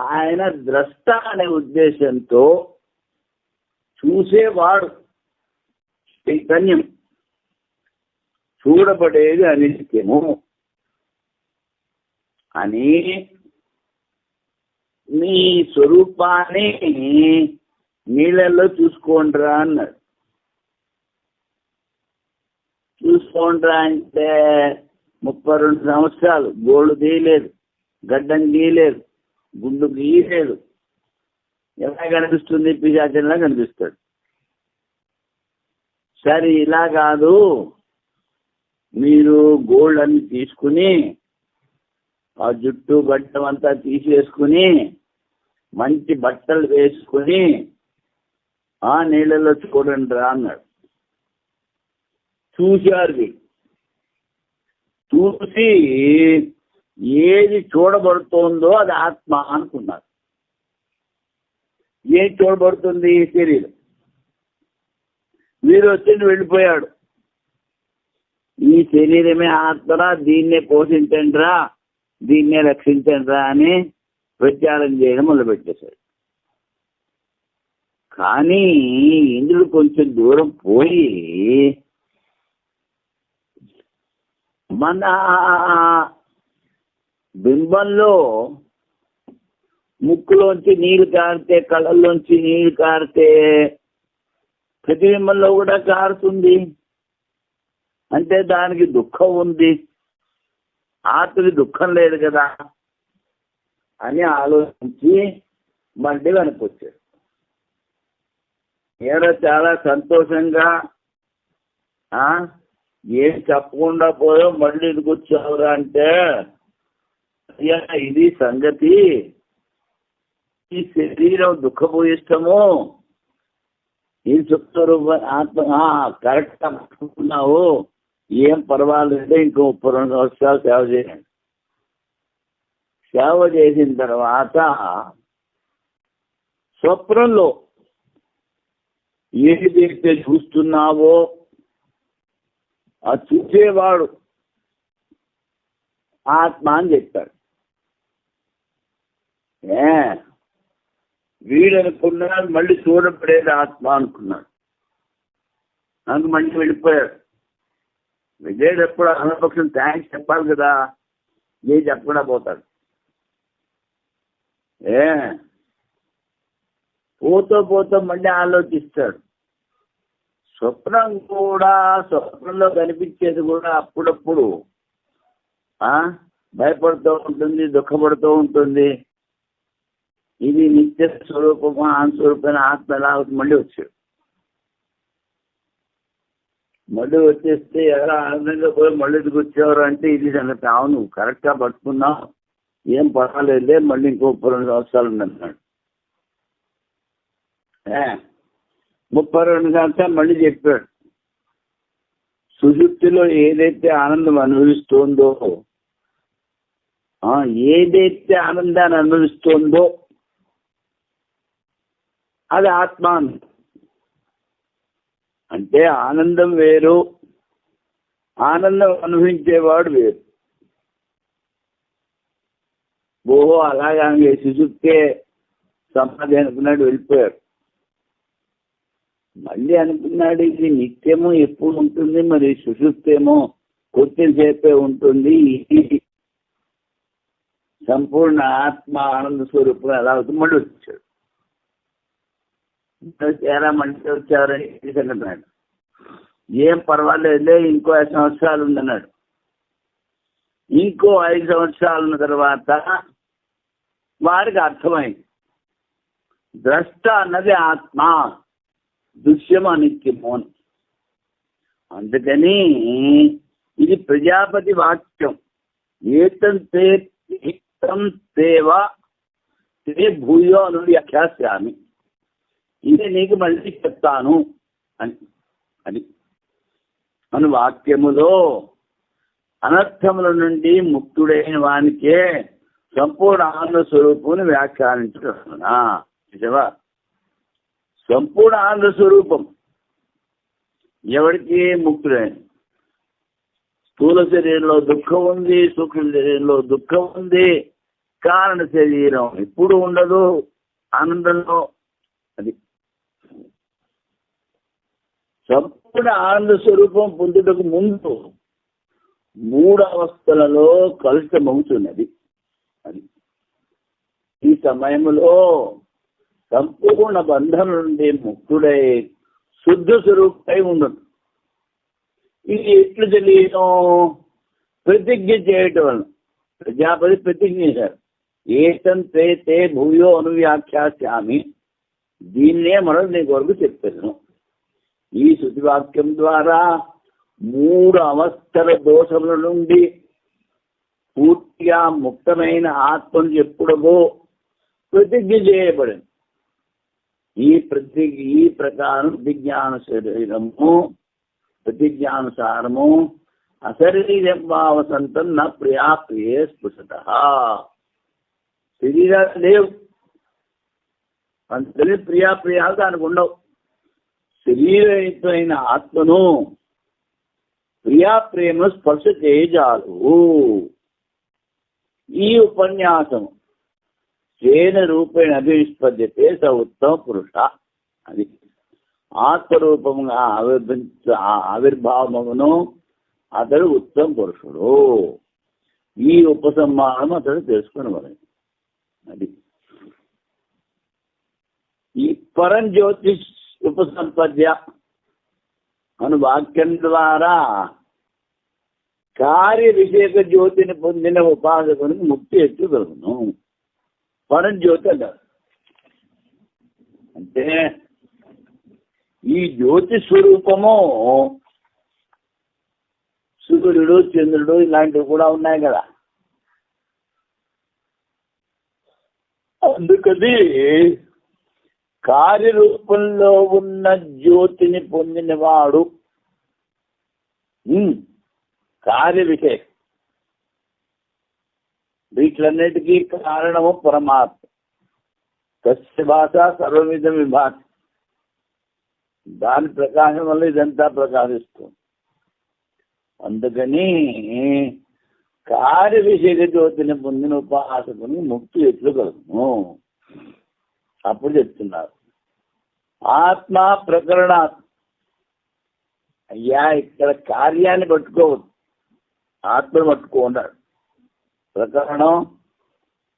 ఆయన ద్రష్ట అనే ఉద్దేశంతో చూసేవాడు చైతన్యం, చూడబడేది అనిత్యము అని మీ స్వరూపాన్ని నీళ్ళల్లో చూసుకోండిరా అన్నాడు. చూసుకోండిరా అంటే 32 సంవత్సరాలు గోళ్ళు గీయలేదు, గడ్డం గీయలేదు, గుండు గీయలేదు. ఎలా కనిపిస్తుంది? పిశాచంలా కనిపిస్తాడు. సరే ఇలా కాదు, మీరు గోల్డ్ అన్ని తీసుకుని ఆ జుట్టు గడ్డం అంతా తీసేసుకుని మంచి బట్టలు వేసుకుని ఆ నీళ్ళలో చూడండి రా అన్నాడు. చూశారు. చూసి ఏది చూడబడుతోందో అది ఆత్మ అనుకున్నారు. ఏది చూడబడుతుంది? శరీరం. వీరు వచ్చి వెళ్ళిపోయాడు. ఈ శరీరమే ఆత్మరా, దీన్నే పోషించండి రా, దీన్నే రక్షించండి రా అని ప్రచారం చేయడం మొదలుపెట్టేశాడు. కానీ ఇంద్రుడు కొంచెం దూరం పోయి మన బింబంలో ముక్కులోంచి నీళ్లు కారితే, కళ్ళల్లోంచి నీళ్లు కారితే ప్రతిబింబంలో కూడా కారుతుంది. అంటే దానికి దుఃఖం ఉంది, ఆత్మకి దుఃఖం లేదు కదా అని ఆలోచించి మళ్ళీ వెనక్కి వచ్చాడు. ఏదో చాలా సంతోషంగా ఏం చెప్పకుండా పోయో మళ్ళీ ఇదికి వచ్చావురా అంటే, అయ్యా ఇది సంగతి, ఈ శరీరం దుఃఖభూయిష్టము, ఈ సుఖస్వరూప ఆత్మ కరెక్ట్గా పట్టుకున్నావు, ఏం పర్వాలేదు, ఇంకో 32 సంవత్సరాలు సేవ చేయండి. సేవ చేసిన తర్వాత స్వప్నంలో ఏదైతే చూస్తున్నావో ఆ చూసేవాడు ఆత్మ అని చెప్పాడు. వీడనుకున్నాడు, మళ్ళీ చూడపడేది ఆత్మ అనుకున్నాడు. నాకు మళ్ళీ వెళ్ళిపోయాడు. వెళ్ళేటప్పుడు అన్నపక్షం థ్యాంక్స్ చెప్పాలి కదా, ఏ చెప్పకుండా పోతాడు. పోతూ మళ్ళీ ఆలోచిస్తాడు. స్వప్నంలో కనిపించేది కూడా అప్పుడప్పుడు భయపడుతూ ఉంటుంది, దుఃఖపడుతూ ఉంటుంది. ఇది నిత్య స్వరూపమా, స్వరూపమైన ఆత్మ ఎలా అవుతుంది. మళ్ళీ వచ్చేస్తే ఎలా ఆనందంగా పోయి మళ్ళీ వచ్చేవారు అంటే ఇది సంగతి. అవును కరెక్ట్గా పట్టుకున్నావు, ఏం పర్వాలేదులే, మళ్ళీ ఇంకో 32 సంవత్సరాలు ఉందన్నాడు. 32 సంవత్సరాలు మళ్ళీ చెప్పాడు. సుషుప్తిలో ఏదైతే ఆనందం అనుభవిస్తోందో, ఏదైతే ఆనందాన్ని అనుభవిస్తోందో అది ఆత్మ. అంటే ఆనందం వేరు, ఆనందం అనుభవించేవాడు వేరు. ఓహో అలాగా సుషుప్తే సమాధి అనుకున్నాడు, వెళ్ళిపోయాడు. మళ్ళీ అనుకున్నాడు ఇది నిత్యము ఎప్పుడు ఉంటుంది, మరి సుషుప్తేమో కొద్దిసేపే ఉంటుంది, సంపూర్ణ ఆత్మ ఆనంద స్వరూపం ఎలా అవుతుంది. మళ్ళీ వచ్చాడు. చాలా మంచి వచ్చారని అన్నాడు. ఏం పర్వాలేదులే, ఇంకో 5 సంవత్సరాలు ఉందన్నాడు. ఇంకో 5 సంవత్సరాలు ఉన్న తర్వాత వాడికి అర్థమైంది, ద్రష్ట అన్నది ఆత్మ, దృశ్యం అనిత్యము అని. అందుకని ఇది ప్రజాపతి వాక్యం. ఏతంతే భూయో అను వ్యాఖ్యాస్యామి, ఇది నీకు మళ్ళీ చెప్తాను అని అను వాక్యములో అనర్థముల నుండి ముక్తుడైన వానికే సంపూర్ణ ఆనంద స్వరూపుని వ్యాఖ్యానించుకున్నా. నిజమా? సంపూర్ణ ఆనంద స్వరూపం ఎవరికి? ముక్తుడైన. స్థూల శరీరంలో దుఃఖం ఉంది, సూక్ష్మ శరీరంలో దుఃఖం ఉంది, కారణ శరీరం ఎప్పుడు ఉండదు ఆనందంలో. అది సంపూర్ణ ఆనంద స్వరూపం పొందుటకు ముందు 3 అవస్థలలో కలుషితమవుతున్నది. అది ఈ సమయంలో సంపూర్ణ బంధం నుండి ముక్తుడై శుద్ధ స్వరూపై ఉండదు. ఇది ఎట్లు తెలియడం? ప్రతిజ్ఞ చేయటం వల్ల. ప్రజాపతి ప్రతిజ్ఞ చేశారు, ఏతంతే భూయో అనువ్యాఖ్యాస్యామి, దీన్నే మనం నీ కొరకు చెప్పాను. ఈ శృతివాక్యం ద్వారా 3 అవస్థల దోషముల నుండి పూర్తిగా ముక్తమైన ఆత్మను చెప్పుడగో ప్రతిజ్ఞ చేయబడింది. ఈ ప్రకారం ప్రతిజ్ఞాన శరీరము ప్రతిజ్ఞానుసారము అశరీరభావసంతం నా ప్రియా ప్రియే స్పృశత. శరీరాలు లేవు, అందుకని ప్రియాప్రియాలు దానికి ఉండవు. శరీరయుతమైన ఆత్మను ప్రియాప్రేమ స్పర్శ చేయజాలు. ఈ ఉపన్యాసం చేన రూపేణ అభిష్పద్యతే స ఉత్తమ పురుష. అది ఆత్మరూపంగా ఆవిర్భావమును అతడు ఉత్తమ పురుషుడు. ఈ ఉపసంహారం అతడు తెలుసుకుని అది పరంజ్యోతి ఉపసంపద్య అను వాక్యం ద్వారా కార్య విషేక జ్యోతిని పొందిన ఉపాసకునికి ముక్తి ఎత్తుగలుగును. పరంజ్యోతి అన్నారు. అంటే ఈ జ్యోతి స్వరూపము సూర్యుడు, చంద్రుడు ఇలాంటివి కూడా ఉన్నాయి కదా. అందుకని కార్యరూపంలో ఉన్న జ్యోతిని పొందినవాడు కార్య విషయం. వీటిలన్నిటికీ కారణము పరమాత్మ. తస్య భాష సర్వమిదం విభాష. దాని ప్రకాశం వల్ల ఇదంతా ప్రకాశిస్తుంది. అందుకని కార్య విషయ జ్యోతిని పొందిన ఉపాసకుని ముక్తి ఎట్లు కలుగును. అప్పుడు చెప్తున్నారు ఆత్మ ప్రకరణ. అయ్యా ఇక్కడ కార్యాన్ని పట్టుకోవద్దు, ఆత్మను పట్టుకున్నాడు. ప్రకరణం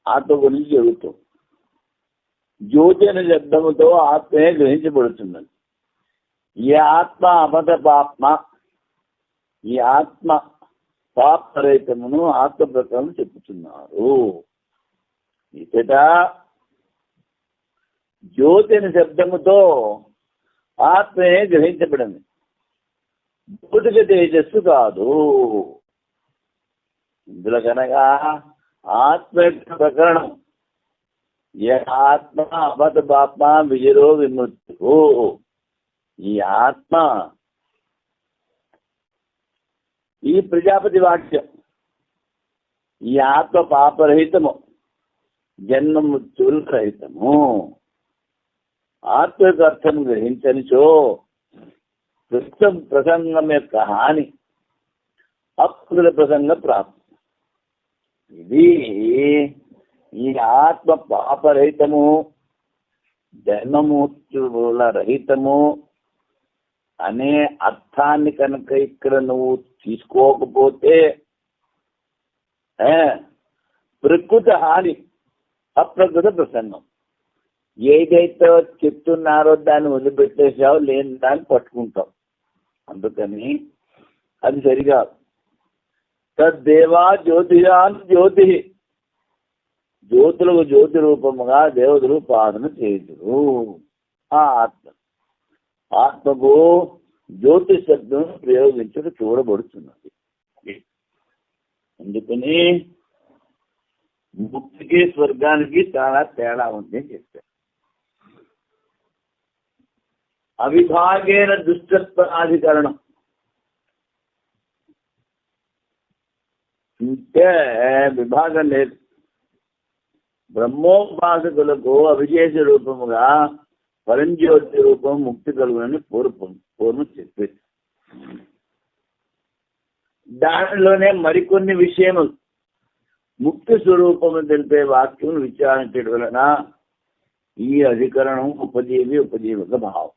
ఆత్మ గురించి జరుగుతుంది. జ్యోతి అనే శబ్దముతో ఆత్మే గ్రహించబడుతున్నది. ఈ ఆత్మ అమత పాప్మ, ఈ ఆత్మ పాపరహితమును ఆత్మ ప్రకారం చెప్పుతున్నారు. ఇతట జ్యోతి అనే శబ్దముతో ఆత్మే గ్రహించబడింది, భౌతిక తేజస్సు కాదు. ఇందులో కనుక ఆత్మ యొక్క ప్రకరణం ఏ ఆత్మ అబద్ధ పాప విజయో విముక్తు. ఈ ఆత్మ ఈ ప్రజాపతి వాక్యం, ఈ ఆత్మ పాపరహితము, జన్మ మృత్యువులు రహితము. ఆత్మ యొక్క అర్థం గ్రహించనిచో ప్రస్తుతం ప్రసంగం యొక్క హాని అప్పుల ప్రసంగ ప్రాప్తి. ఇది ఈ ఆత్మ పాపరహితము, జన్మమృత్యువుల రహితము అనే అర్థాన్ని కనుక ఇక్కడ నువ్వు తీసుకోకపోతే ప్రకృతి హాని అప్రకృత ప్రసంగం. ఏదైతే చెప్తున్నారో దాన్ని వదిలిపెట్టేసావు, లేని దాన్ని పట్టుకుంటావు. అందుకని అది సరిగా. తద్దేవా జ్యోతిరాన్ జ్యోతి, జ్యోతులకు జ్యోతి రూపముగా దేవతలు పాదన చేయుదురు. ఆ ఆత్మ, ఆత్మకు జ్యోతి శబ్దం ప్రయోగించడం చూడబడుతున్నది. అందుకని ముక్తికి స్వర్గానికి చాలా తేడా ఉంది అని చెప్పారు. అవిభాగేన దుష్టత్వాధికరణం అంటే విభాగం లేదు. బ్రహ్మోపాసకులకు అవిశేష రూపముగా పరంజ్యోతి రూపం ముక్తి కలుగునని పూర్వం చెప్పేది. దానిలోనే మరికొన్ని విషయములు ముక్తి స్వరూపము తెలిపే వాక్యం విచారించడం వలన ఈ అధికరణం ఉపజీవక భావం.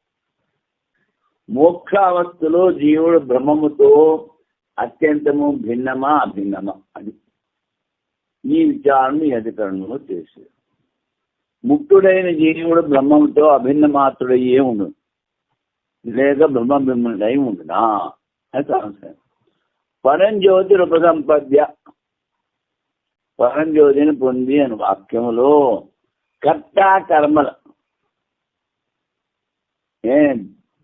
మోక్షావస్థలో జీవుడు బ్రహ్మముతో అత్యంతము భిన్నమా అభిన్నమా అని ఈ విచారణ ఈ అధికరణంలో చేశారు. ముక్తుడైన జీవుడు బ్రహ్మంతో అభిన్న మాత్రుడయ్యే ఉండు, లేక బ్రహ్మభిన్నుడై ఉండునా అని సంశయం. పరంజ్యోతి ఉపసంపద్య, పరంజ్యోతిని పొంది అని వాక్యములో కర్త కర్మల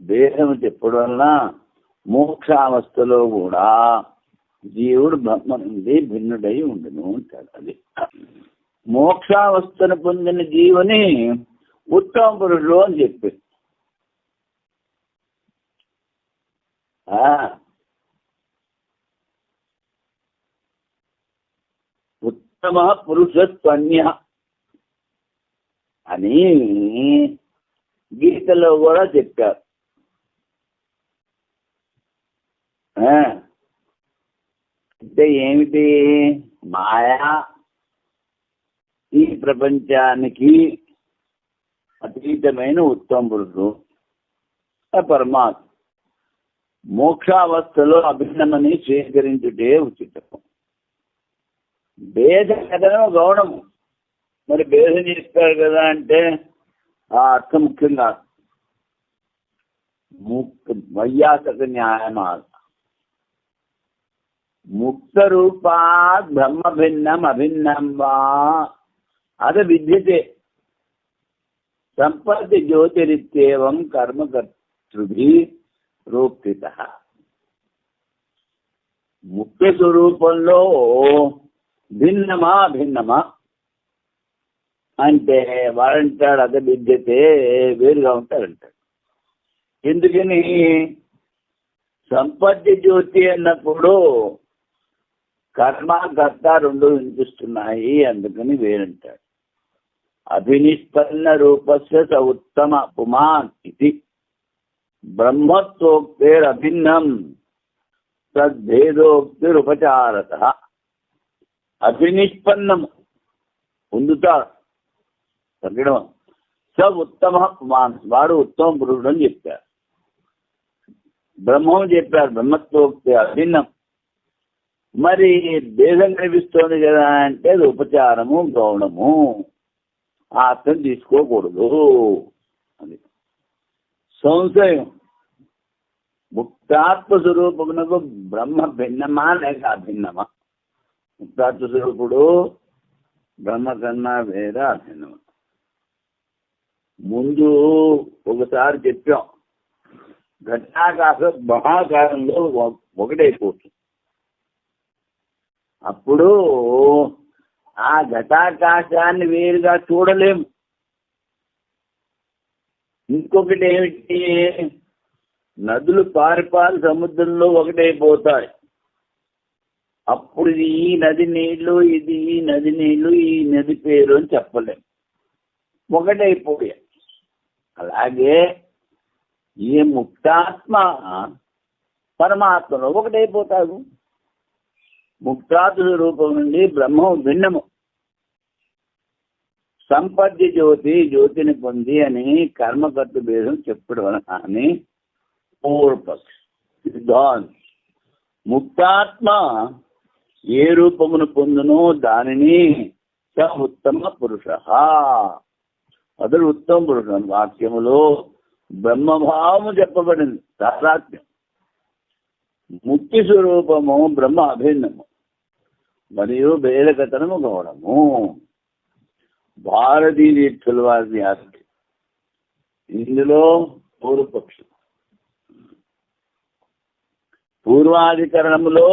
భేదము చెప్పడం వలన మోక్షావస్థలో కూడా జీవుడు బ్రహ్మ నుండి భిన్నుడై ఉండును అంటాడు. అది మోక్షావస్థను పొందిన జీవుని ఉత్తమ పురుషుడు అని చెప్పి ఉత్తమ పురుషత్వన్య అని గీతలో కూడా చెప్పారు. అంటే ఏమిటి? మాయా ఈ ప్రపంచానికి అతీతమైన ఉత్తమ పురుషుడు పరమాత్మ. మోక్షావస్థలో అభిన్నమని స్వీకరించుటే ఉచితం. భేద కథనం గౌణము. మరి భేదం చేస్తారు కదా అంటే ఆ అర్థం ముఖ్యంగా వైయాసక న్యాయమాల ముక్త రూపాత్ బ్రహ్మ భిన్నం అభిన్నం వా అద విద్యతే సంపత్తి జ్యోతిరిత్యేవం కర్మకర్తృభి రోప్తిత. ముక్త స్వరూపంలో భిన్నమా భిన్నమా అంటే వాడంటాడు అదే విద్యతే వేరుగా ఉంటాడంటాడు. ఎందుకని సంపత్తి జ్యోతి అన్నప్పుడు కర్మ కర్త రెండు వినిపిస్తున్నాయి, అందుకని వేరంటాడు. అభినిష్పన్న రూపస్య స ఉత్తమ పుమాన్ ఇది బ్రహ్మత్వోక్తేరభిన్నం తద్భేదోక్తిరుపచారత. అభినిష్పన్నం పొందుతాడు తగ్గడం. స ఉత్తమ పుమాన్ వాడు ఉత్తమ పురుషుడు అని చెప్పారు. బ్రహ్మం చెప్పారు బ్రహ్మత్వోక్తి అభిన్నం. మరి భేదం కనిపిస్తోంది కదా అంటే అది ఉపచారము గౌణము, ఆ అర్థం తీసుకోకూడదు. అది సంశయం. ముక్తాత్మ స్వరూపమునకు బ్రహ్మ భిన్నమా లేక అభిన్నమా? ముక్తాత్మ స్వరూపుడు బ్రహ్మ కన్నా వేద అభిన్నమా? ముందు ఒకసారి చెప్పాం, ఘటాకాశ మహాకారంలో ఒకటైపోతుంది. అప్పుడు ఆ ఘటాకాశాన్ని వేరుగా చూడలేము. ఇంకొకటి ఏమిటి, నదులు పారిపారి సముద్రంలో ఒకటైపోతాయి. అప్పుడు ఈ నది నీళ్లు, ఇది ఈ నది నీళ్లు, ఈ నది పేరు అని చెప్పలేము, ఒకటైపోయాయి. అలాగే ఈ ముక్తాత్మ పరమాత్మలో ఒకటైపోతాడు. ముక్తాత్మ రూపం నుండి బ్రహ్మం భిన్నము. సంపత్తి జ్యోతి జ్యోతిని పొంది అని కర్మకర్త భేదం చెప్పడం అని పూర్వపక్ష సిద్ధాంతం. ముక్తాత్మ ఏ రూపమును పొందునో దానిని స ఉత్తమ పురుష, అతడు ఉత్తమ పురుషుడు. వాక్యములో బ్రహ్మభావము చెప్పబడింది, తాదాత్మ్యం. ముక్తి స్వరూపము బ్రహ్మ అభిన్నము మరియు భేదకతనము గౌడము. భారతీ తీర్థుల వారి వ్యాఖ్య ఇందులో పూర్వపక్షం. పూర్వాధికరణములో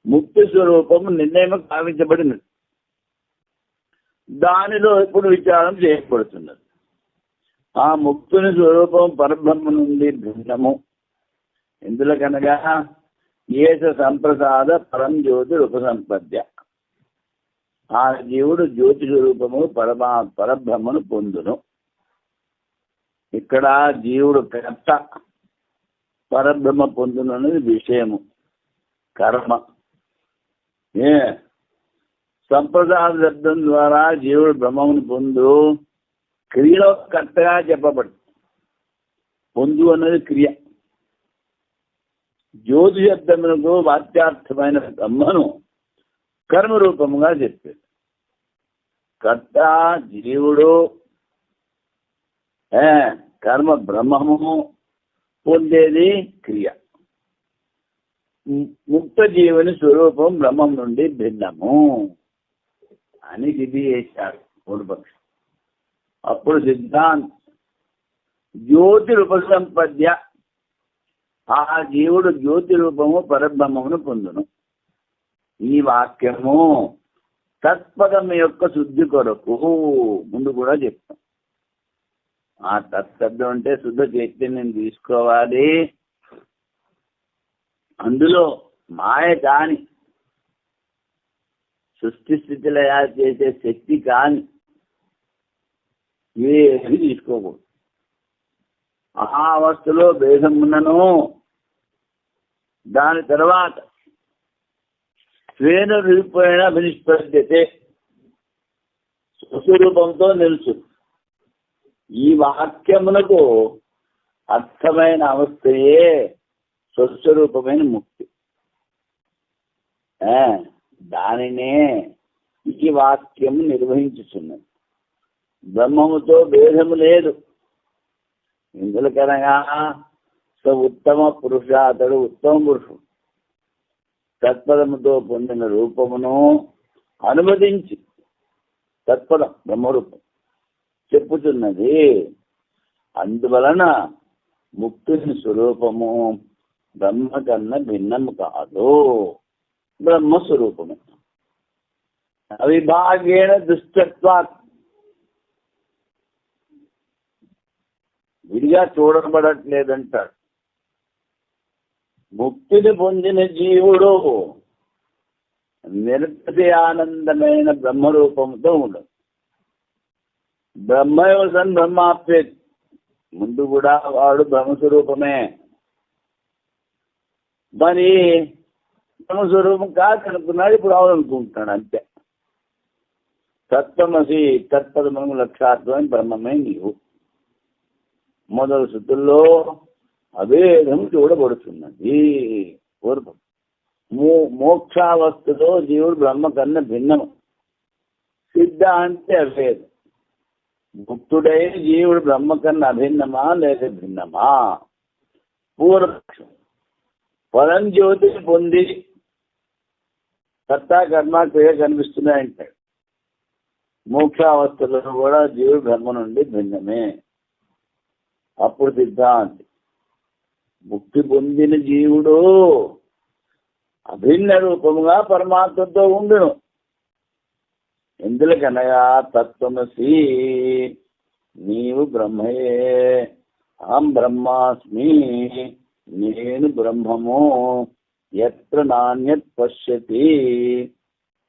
ముక్తి స్వరూపము నిర్ణయం కావించబడినది, దానిలో ఇప్పుడు విచారం చేయబడుతున్నది. ఆ ముక్తుని స్వరూపం పరబ్రహ్మ నుండి భిన్నము. ఇందులో కనుక ఏస సంప్రసాద పరం జ్యోతి ఉపసంపద్య. ఆ జీవుడు జ్యోతి స్వరూపము పరబ్రహ్మను పొందును. ఇక్కడ జీవుడు కర్త, పరబ్రహ్మ పొందును అనేది విషయము, కర్మ. సంప్రదాయ శబ్దం ద్వారా జీవుడు బ్రహ్మమును పొందు క్రియలో కర్తగా చెప్పబడు. పొందు అన్నది క్రియ. జ్యోతి శబ్దములకు వాక్యార్థమైన బ్రహ్మను కర్మరూపముగా చెప్పారు. కర్త జీవుడు, కర్మ బ్రహ్మము, పొందేది క్రియ. ముక్త జీవుని స్వరూపం బ్రహ్మం నుండి భిన్నము అని ఇది చేశాడు పూర్వపక్షం. అప్పుడు సిద్ధాంతం జ్యోతి ఉపసంపద్య, ఆ జీవుడు జ్యోతి రూపము పరబ్రహ్మమును పొందును. ఈ వాక్యము తత్పదం యొక్క శుద్ధి కొరకు ముందు కూడా చెప్తాం. ఆ తత్శబ్దం అంటే శుద్ధ చైతన్యం తీసుకోవాలి. అందులో మాయ కాని, సృష్టి స్థితిలో చేసే శక్తి కాని ఏది తీసుకోకూడదు. ఆ అవస్థలో భేదం ఉన్నను. దాని తర్వాత స్వేన రూపేణ అభినిష్పద్యతే, స్వస్వరూపంతో నిలుచు. ఈ వాక్యమునకు అర్థమైన అవస్థయే స్వస్వరూపమైన ముక్తి. దానినే ఈ వాక్యము నిర్వహించుతున్నది. బ్రహ్మముతో భేదము లేదు. ఎందుకనగా ఉత్తమ పురుష, అతడు ఉత్తమ పురుషుడు. తత్పదముతో పొందిన రూపమును అనువదించి తత్పదం బ్రహ్మరూపం చెప్పుతున్నది. అందువలన ముక్తుని స్వరూపము బ్రహ్మ కన్నా భిన్నము కాదు, బ్రహ్మస్వరూపము. అవిభాగేణ దుష్టత్వాత్, విడిగా చూడబడట్లేదంటాడు. ముక్తిని పొందిన జీవుడు నిరతి ఆనందమైన బ్రహ్మరూపంతో ఉండదు. బ్రహ్మయోసన్ బ్రహ్మాప్తే, ముందు కూడా వాడు బ్రహ్మస్వరూపమే. మరి బ్రహ్మస్వరూపం కాదనుకున్నాడు, ఇప్పుడు అవనుకుంటున్నాడు అంతే. తత్వమసి, తత్పదము లక్షార్థమైన బ్రహ్మమే నీవు. మొదలు శృతుల్లో అభేదం చూడబడుతున్నది. పూర్వం మోక్షావస్థలో జీవుడు బ్రహ్మ కన్నా భిన్నము. సిద్ధాంతి అభేదం. ముక్తుడైన జీవుడు బ్రహ్మ కన్నా అభిన్నమా లేక భిన్నమా? పూర్వపక్షం. పరంజ్యోతిని పొంది కర్త కర్మ క్రియ కనిపిస్తున్నాయంటాడు. మోక్షావస్థలో కూడా జీవుడు బ్రహ్మ నుండి భిన్నమే. అప్పుడు సిద్ధాంతి, ముక్తి పొందిన జీవుడు అభిన్న రూపముగా పరమాత్మతో ఉండును. ఎందుకనగా తత్వమసి, నీవు బ్రహ్మయే. అహం బ్రహ్మాస్మి, నేను బ్రహ్మము. ఎత్ర నాణ్యత్ పశ్యతి,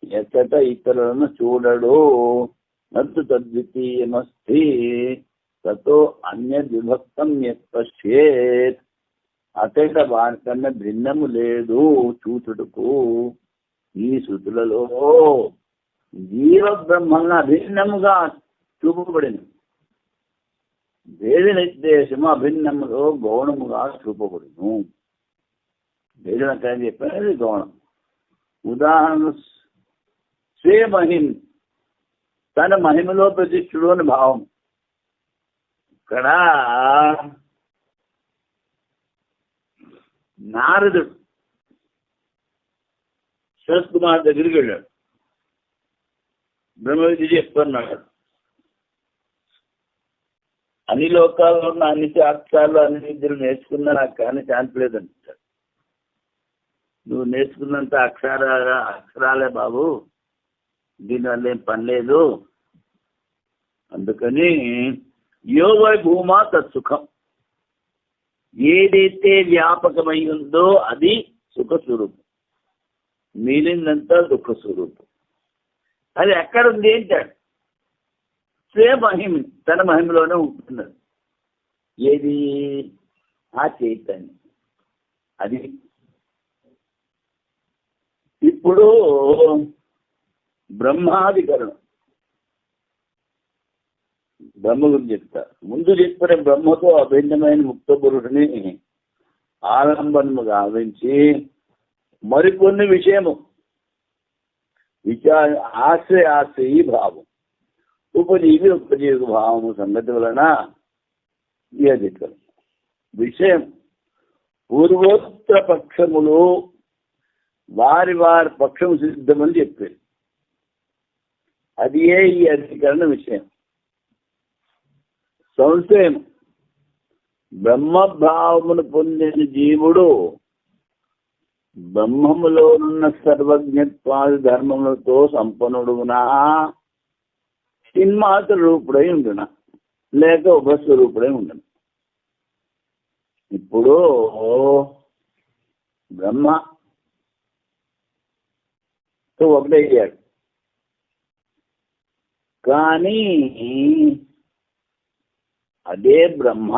ఎచ్చట ఇతరులను చూడడు. నత్తు తద్వితీయమస్తి, తతో అన్యద్విభక్తం యత్ పశ్యేత్. అతట వారికన్నా భిన్నము లేదు చూచుటకు. ఈ శృతులలో జీవ బ్రహ్మంగా అభిన్నముగా చూపబడింది. భేద నిర్దేశము అభిన్నములో గౌణముగా చూపబడును. భేదం చెప్పినది గౌణం. ఉదాహరణ, స్వే మహిం, తన మహిమలో ప్రతిష్ఠుడు అని భావం. ఇక్కడ నారదుడు శరత్ కుమార్ దగ్గరికి వెళ్ళాడు. బ్రహ్మ విద్య చెప్తున్నాడు. అన్ని లోకాల్లో ఉన్న అన్ని శాస్త్రాలు అన్ని విద్యలు నేర్చుకున్నా నాకు కానీ శాంతి లేదంటాడు. నువ్వు నేర్చుకున్నంత అక్షరాలే బాబు, దీనివల్ల ఏం పని లేదు. అందుకని యోగై భూమా తత్సుఖం, ఏదైతే వ్యాపకమై ఉందో అది సుఖ స్వరూపం, మిగిలిందంతా దుఃఖ స్వరూపం. అది ఎక్కడుంది అంటాడు. స్వే మహిమ, తన మహిమలోనే ఉంటున్నది. ఏది? ఆ చైతన్యం. అది ఇప్పుడు బ్రహ్మాధికరణం. బ్రహ్మ గురించి చెప్తారు. ముందు చెప్పిన బ్రహ్మతో అభిన్నమైన ముక్త పురుషుని ఆలంబనము గావించి మరికొన్ని విషయము ఆశ్రయాశ్రయీ భావం, ఉపజీవి భావము సంగతి వలన ఈ అధికరణం విషయం పూర్వోత్తర పక్షములు వారి వారి పక్షము సిద్ధమని చెప్పారు. అది ఈ అధికరణ విషయం. సంశయం, బ్రహ్మభావమును పొందిన జీవుడు బ్రహ్మములో ఉన్న సర్వజ్ఞత్వాది ధర్మములతో సంపన్నుడుగునా, చిన్మాత్ర రూపుడై ఉండునా, లేక ఉభస్వరూపుడై ఉండను. ఇప్పుడు బ్రహ్మతో ఒకటయ్యాడు, కానీ అదే బ్రహ్మ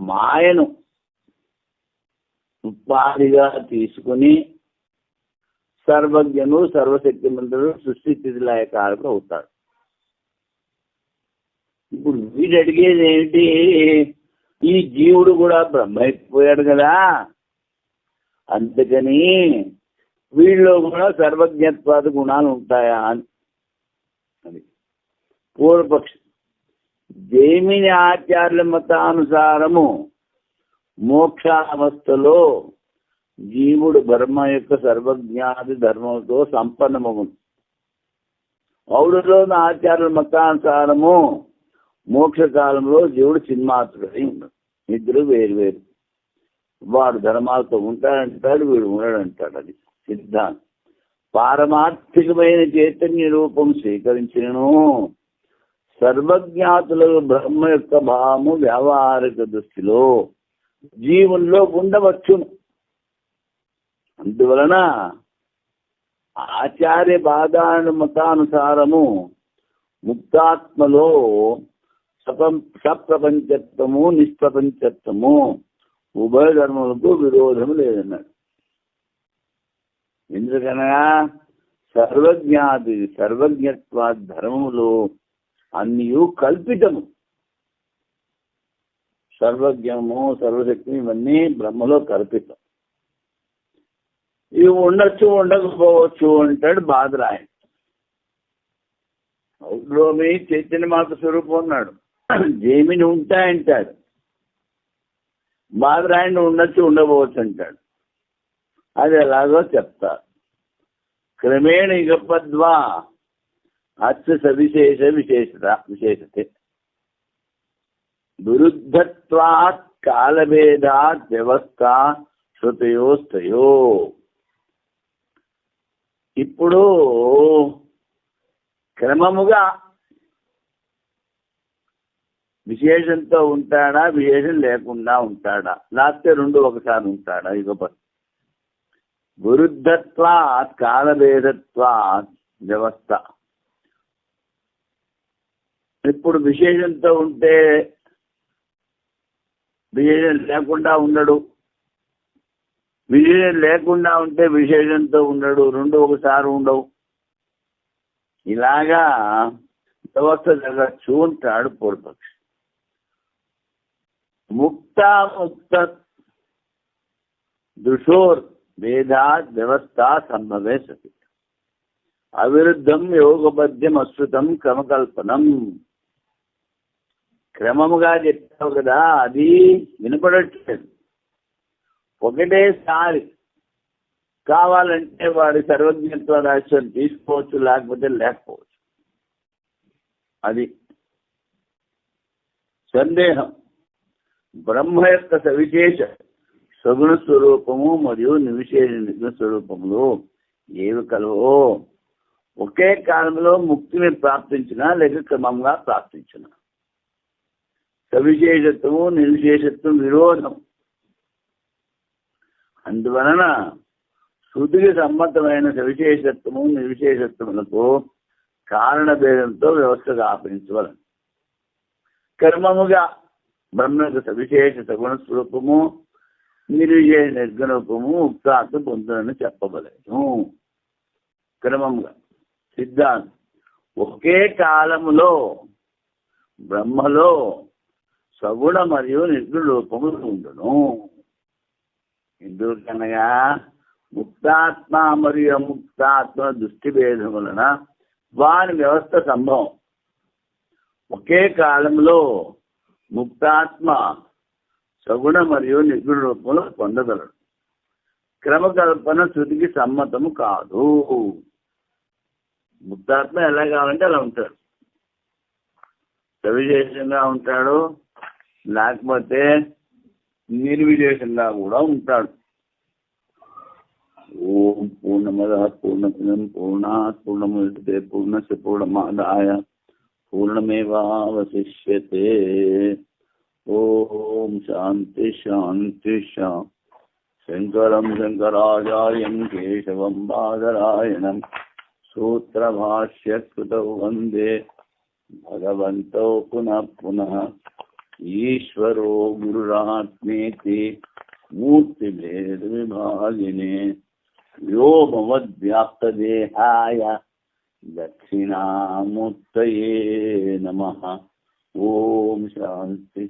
మాయను ఉపాధిగా తీసుకుని సర్వజ్ఞను సర్వశక్తిమంతుడు సృష్టి స్థితి లయకారకుడు అవుతాడు. ఇప్పుడు వీడు అడిగేది ఏమిటి? ఈ జీవుడు కూడా బ్రహ్మ అయిపోయాడు కదా, అందుకని వీళ్ళలో కూడా సర్వజ్ఞత్వాది గుణాలు ఉంటాయా అని. అది పూర్వపక్షి జైమిని ఆచార్యుల మతానుసారము మోక్షావస్థలో జీవుడు బ్రహ్మ యొక్క సర్వజ్ఞాతి ధర్మంతో సంపన్నమగును. పౌరులోని ఆచార్యుల మతానుసారము మోక్షకాలంలో జీవుడు చిన్మాత్రుడై ఉన్నాడు. ఇద్దరు వేరు వేరు. వాడు ధర్మాలతో ఉంటాడంటాడు, వీడు ఉండడంటాడు. అది సిద్ధాంతం. పారమార్థికమైన చైతన్య రూపం స్వీకరించినను సర్వజ్ఞాతులకు బ్రహ్మ యొక్క భావము వ్యావహారిక దృష్టిలో జీవుల్లో ఉండవచ్చును. అందువలన ఆచార్య మతానుసారము ముక్తాత్మలో సప్రపంచత్వము నిష్ప్రపంచత్వము ఉభయ ధర్మములకు విరోధము లేదన్నాడు. ఎందుకనగా సర్వజ్ఞత్వ ధర్మములు అన్నీ కల్పితము. సర్వజ్ఞము సర్వశక్తి ఇవన్నీ బ్రహ్మలో కల్పితం. ఇవి ఉండొచ్చు ఉండకపోవచ్చు అంటాడు బాదరాయణ. మీ చైతన్య మాత స్వరూపం ఉన్నాడు, జైమిని ఉంటాయంటాడు. బాదరాయణ ఉండొచ్చు ఉండకపోవచ్చు అంటాడు. అది ఎలాగో చెప్తారు. క్రమేణ ఇగపద్వా అచ్చ విశేషతే విరుద్ధత్వాత్ కాలభేదాత్ వ్యవస్థ శృతయోస్తయో. ఇప్పుడు క్రమముగా విశేషంతో ఉంటాడా, విశేషం లేకుండా ఉంటాడా, లేకపోతే రెండు ఒకసారి ఉంటాడా? ఇగపత్ విరుద్ధత్వాత్ కాలభేదత్వాత్ వ్యవస్థ. ఇప్పుడు విశేషంతో ఉంటే విశేషం లేకుండా ఉండడు, విశేషం లేకుండా ఉంటే విశేషంతో ఉండడు, రెండు ఒకసారి ఉండవు. ఇలాగా వ్యవస్థ జరగచ్చు అంటాడు పూర్వపక్షి. ముక్త దృశోర్ వేదాత్ వ్యవస్థ సంభవే సతి అవిరుద్ధం యోగబద్ధ్యం అశ్రుతం క్రమకల్పనం. క్రమముగా చెప్పావు కదా, అది వినపడట్లేదు. ఒకటేసారి కావాలంటే వాడి సర్వజ్ఞత్వ రహస్యం తీసుకోవచ్చు, లేకపోతే లేకపోవచ్చు. అది సందేహం. బ్రహ్మ యొక్క సవిశేష సగుణ స్వరూపము మరియు నిర్విశేష నిర్గుణ స్వరూపములు ఏవి కలవో ఒకే కాలంలో ముక్తిని ప్రాప్తించినా లేక క్రమంగా ప్రాప్తించిన సవిశేషత్వము నిర్విశేషత్వం విరోధం. అందువలన శృతికి సమ్మతమైన సవిశేషత్వము నిర్విశేషత్వములకు కారణభేదంతో వ్యవస్థగా ఆపరించవలను. కర్మముగా బ్రహ్మ యొక్క సవిశేష సగుణ స్వరూపము నిర్విశేష నిర్గుణరూపము ఉక్తార్థ పొందునని చెప్పవలేను. క్రమంగా సిద్ధాంతం. ఒకే కాలములో బ్రహ్మలో సగుణ మరియు నిర్గుణ రూపములు ఉండును. ఎందుకనగా ముక్తాత్మ మరియు అముక్తాత్మ దృష్టి భేదం వలన వాని వ్యవస్థ సంభవం. ఒకే కాలంలో ముక్తాత్మ సగుణ మరియు నిర్గుణ రూపంలో పొందగలడు. క్రమకల్పన శృతికి సమ్మతము కాదు. ముక్తాత్మ ఎలా కావాలంటే అలా ఉంటాడు, సవిశేషంగా ఉంటాడు, లేకపోతే నిర్విశేషంగా కూడా ఉంటాడు. ఓం పూర్ణమద పూర్ణమిదం పూర్ణాత్ పూర్ణముదచ్యతే పూర్ణస్య పూర్ణమాదాయ పూర్ణమేవావశిష్యతే. ఓం శాంతి శాంతి శాంతి. శంకరం శంకరాచార్యం కేశవం బాదరాయణం సూత్రభాష్యకృతౌ వందే భగవంతో పునః పునః. ఈశ్వరో గురురాత్మేతి మూర్తిభేద విభాగినే వ్యోమవద్వ్యాప్తదేహాయ దక్షిణామూర్తయే నమః. ఓం శాంతి.